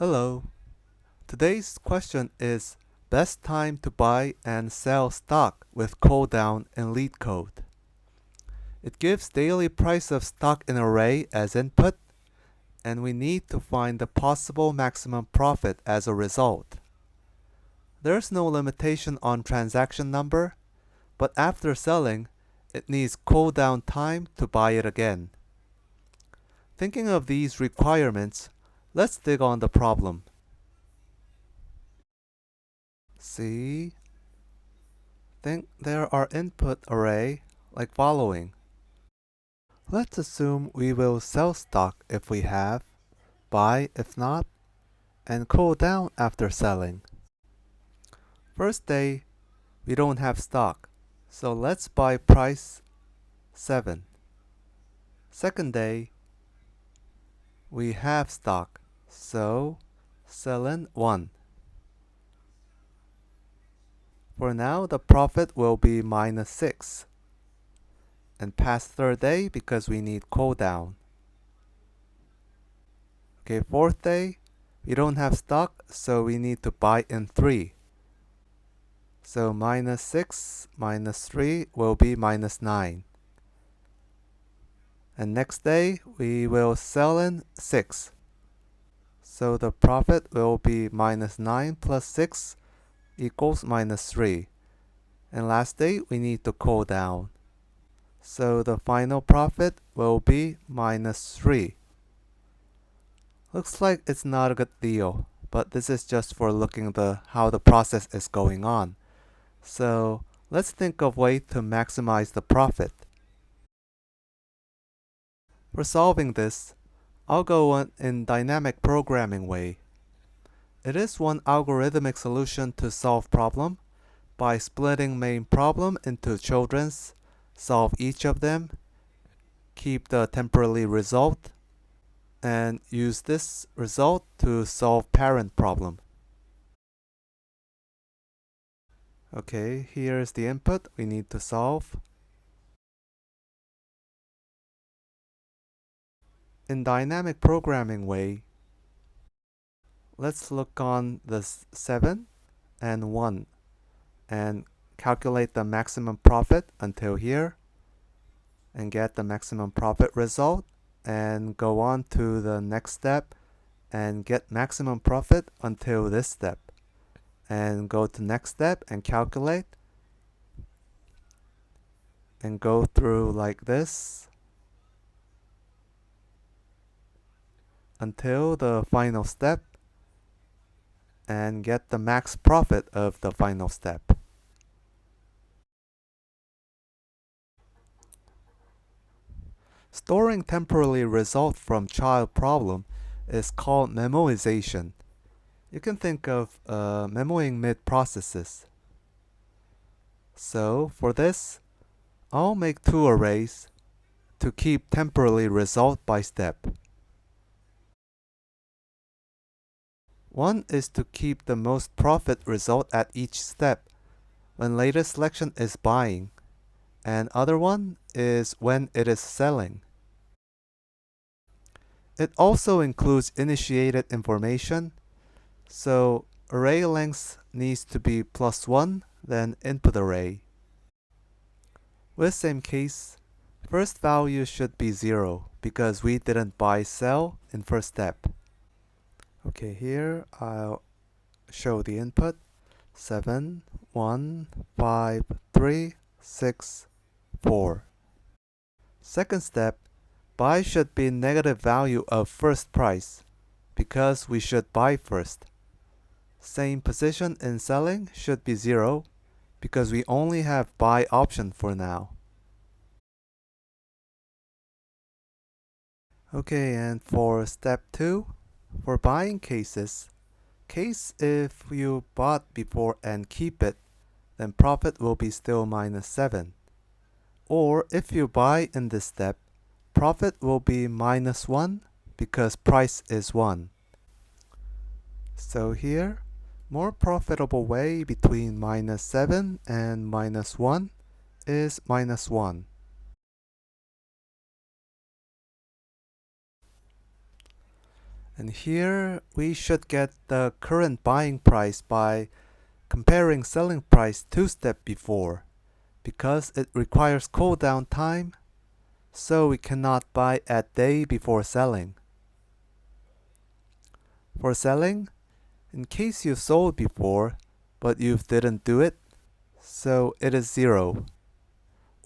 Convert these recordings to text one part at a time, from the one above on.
Hello. Today's question is best time to buy and sell stock with Cooldown and LeetCode. It gives daily price of stock in array as input, and we need to find the possible maximum profit as a result. There's no limitation on transaction number, but after selling, it needs cooldown time to buy it again. Thinking of these requirements, let's dig on the problem. See, think there are input array like following. Let's assume we will sell stock if we have, buy if not, and cool down after selling. First day, we don't have stock, so let's buy price 7. Second day, we have stock, so selling 1. For now, the profit will be minus 6. And past third day because we need cooldown. Okay, fourth day, we don't have stock, so we need to buy in 3. So minus 6 minus 3 will be minus 9. And next day, we will sell in 6. So the profit will be minus 9 plus 6 equals minus 3. And last day, we need to cool down. So the final profit will be minus 3. Looks like it's not a good deal, but this is just for looking how the process is going on. So let's think of way to maximize the profit. For solving this, I'll go in dynamic programming way. It is one algorithmic solution to solve problem by splitting main problem into children's, solve each of them, keep the temporary result, and use this result to solve parent problem. Okay, here's the input we need to solve. In dynamic programming way, let's look on the 7 and 1 and calculate the maximum profit until here and get the maximum profit result and go on to the next step and get maximum profit until this step and go to next step and calculate and go through like this until the final step and get the max profit of the final step. Storing temporary result from child problem is called memoization. You can think of memoing mid-processes. So for this, I'll make 2 arrays to keep temporary result by step. One is to keep the most profit result at each step when latest selection is buying, and other one is when it is selling. It also includes initiated information, so array length needs to be +1, then input array. With same case, first value should be 0 because we didn't buy sell in first step. Okay, here I'll show the input 7, 1, 5, 3, 6, 4. Second step, buy should be negative value of first price because we should buy first. Same position in selling should be 0 because we only have buy option for now. Okay, and for step 2, for buying cases, case if you bought before and keep it, then profit will be still minus 7. Or if you buy in this step, profit will be minus 1 because price is 1. So here, more profitable way between minus 7 and minus 1 is minus 1. And here we should get the current buying price by comparing selling price 2 steps before. Because it requires cooldown time, so we cannot buy at day before selling. For selling, in case you sold before, but you didn't do it, so it is 0.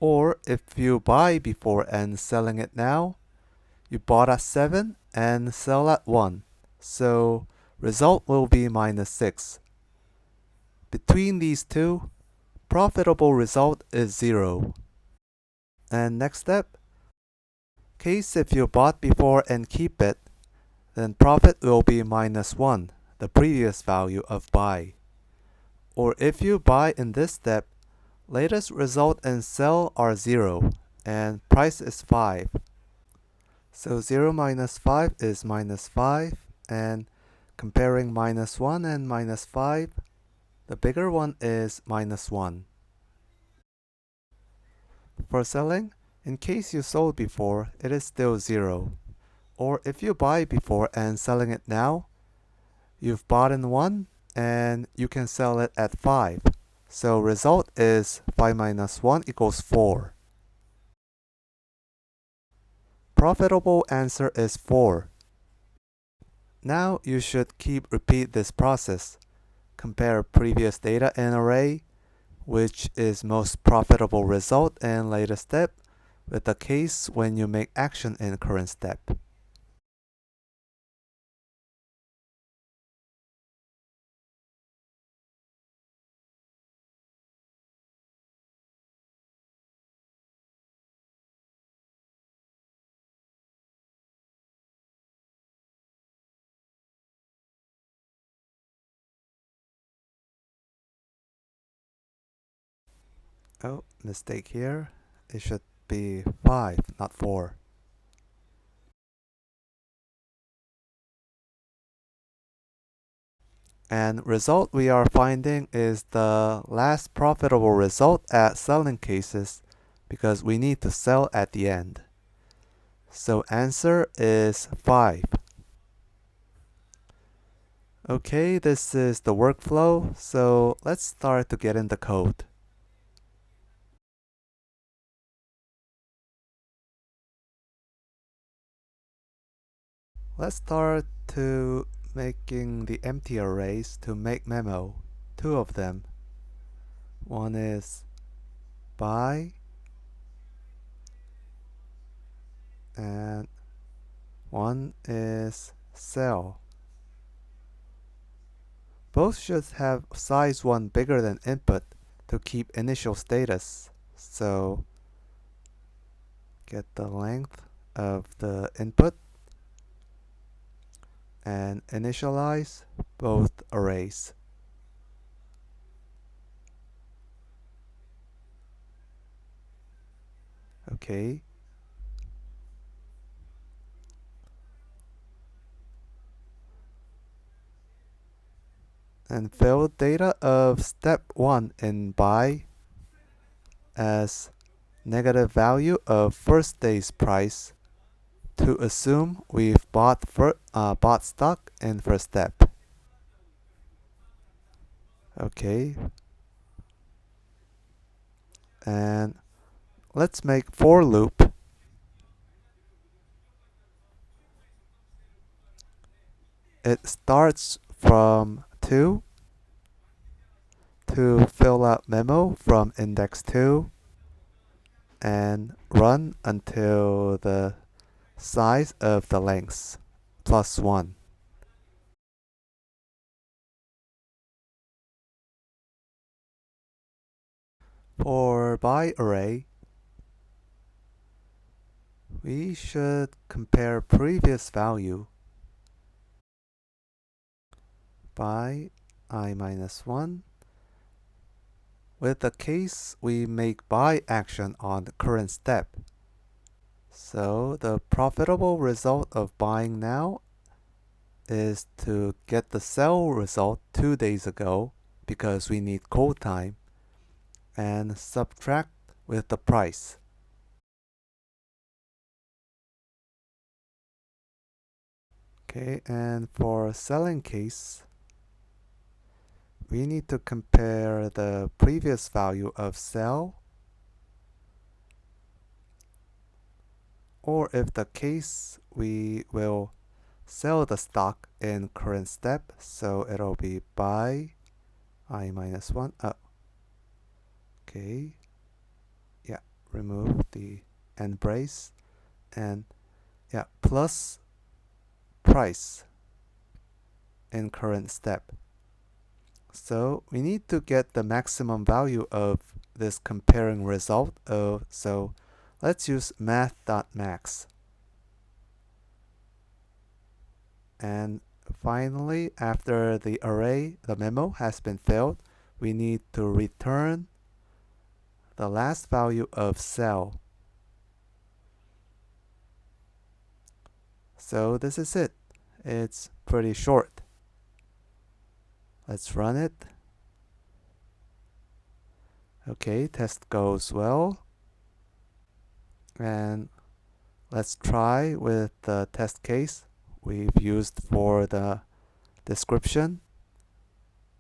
Or if you buy before and selling it now, you bought at 7 and sell at 1, so result will be -6. Between these two, profitable result is 0. And next step, case if you bought before and keep it, then profit will be -1, the previous value of buy. Or if you buy in this step, latest result and sell are 0, and price is 5. So 0 minus 5 is -5, and comparing -1 and -5, the bigger one is -1. For selling, in case you sold before, it is still 0. Or if you buy before and selling it now, you've bought in 1 and you can sell it at 5. So result is 5 minus 1 equals 4. Profitable answer is 4. Now you should keep repeat this process. Compare previous data in array, which is most profitable result in latest step, with the case when you make action in current step. Oh, mistake here. It should be 5, not 4. And result we are finding is the last profitable result at selling cases because we need to sell at the end. So answer is 5. Okay, this is the workflow, so let's start to get in the code. Let's start to making the empty arrays to make memo. 2 of them. One is buy and one is sell. Both should have size 1 bigger than input to keep initial status. So get the length of the input and initialize both arrays. Okay. And fill data of step 1 in buy as negative value of first day's price to assume we've bought stock in first step. Okay. And let's make for loop. It starts from 2 to fill out memo from index 2 and run until the size of the lengths plus 1. For buy array, we should compare previous value by I minus 1 with the case we make buy action on the current step. So the profitable result of buying now is to get the sell result 2 days ago because we need cold time and subtract with the price. Okay, and for selling case, we need to compare the previous value of sell, or if the case, we will sell the stock in current step, so it'll be buy I minus 1. Okay, yeah, remove the end brace, and yeah, plus price in current step. So we need to get the maximum value of this comparing result. So let's use math.max. And finally, after the array, the memo has been filled, we need to return the last value of cell. So this is it. It's pretty short. Let's run it. Okay, test goes well. And let's try with the test case we've used for the description.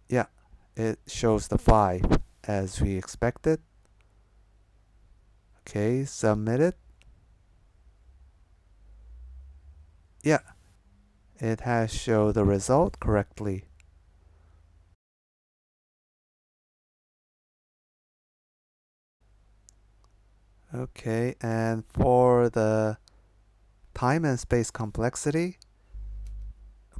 Yeah, it shows the 5 as we expected. Okay, submit it. Yeah, it has shown the result correctly. Okay, and for the time and space complexity,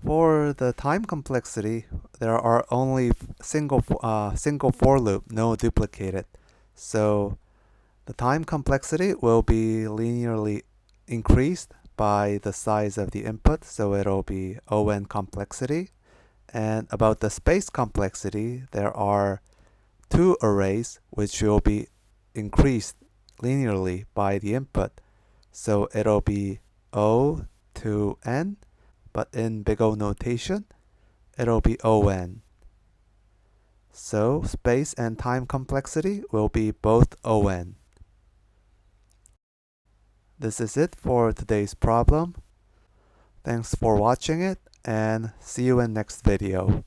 for the time complexity, there are only single for loop, no duplicated. So the time complexity will be linearly increased by the size of the input, so it'll be O(n) complexity. And about the space complexity, there are two arrays which will be increased linearly by the input. So it'll be O to n, but in big O notation, it'll be O(n). So space and time complexity will be both O(n). This is it for today's problem. Thanks for watching it, and see you in next video.